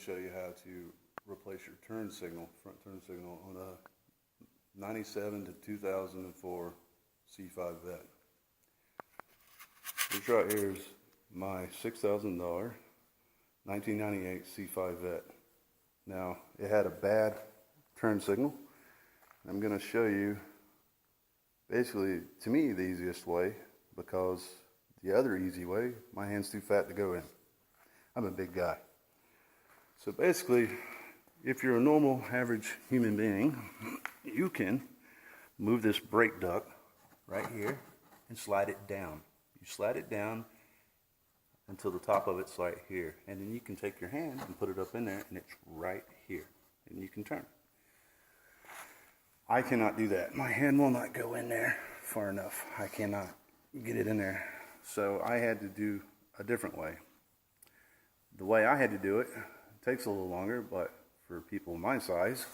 show you how to replace your turn signal, front turn signal on a 97 to 2004 C5 Vette. This right here is my $6,000 1998 C5 Vette. Now, it had a bad turn signal. I'm going to show you basically, to me, the easiest way, because the other easy way, my hand's too fat to go in. I'm a big guy. So basically, if you're a normal, average human being, you can move this brake duct right here and slide it down. You slide it down until the top of it's right here. And then you can take your hand and put it up in there, and it's right here. And you can turn. I cannot do that. My hand will not go in there far enough. I cannot get it in there. So I had to do a different way. The way I had to do it takes a little longer, but for people my size,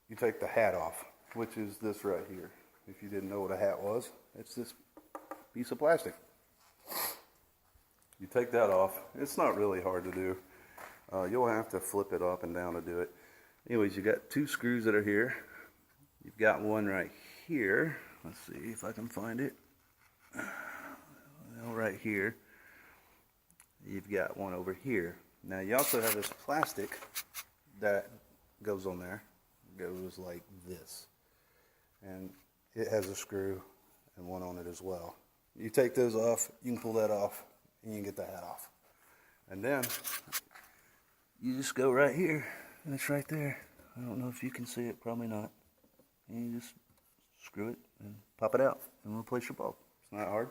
you take the hat off, which is this right here. If you didn't know what a hat was, it's this piece of plastic. You take that off. It's not really hard to do. You'll have to flip it up and down to do it. Anyways, you got two screws that are here. You've got one right here. Let's see if I can find it. Right here. You've got one over here. Now you also have this plastic that goes on there. It goes like this. And it has a screw and one on it as well. You take those off, you can pull that off, and you can get the hat off. And then you just go right here, and it's right there. I don't know if you can see it, probably not. And you just screw it and pop it out and replace your bulb. It's not hard.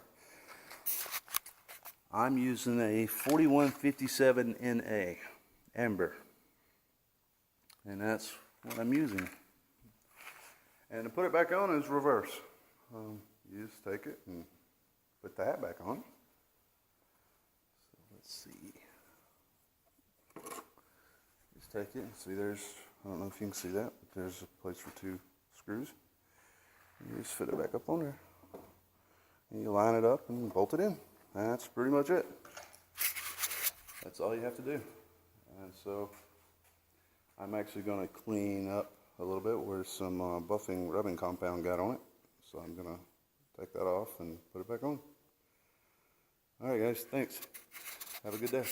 I'm using a 4157 NA Amber, and that's what I'm using. And to put it back on is reverse. You just take it and put the hat back on. So let's see. Just take it and see, there's, I don't know if you can see that, but there's a place for two screws. And you just fit it back up on there. And you line it up and bolt it in. That's pretty much it. That's all you have to do. And so I'm actually going to clean up a little bit where some buffing rubbing compound got on it. So I'm going to take that off and put it back on. Alright guys, thanks. Have a good day.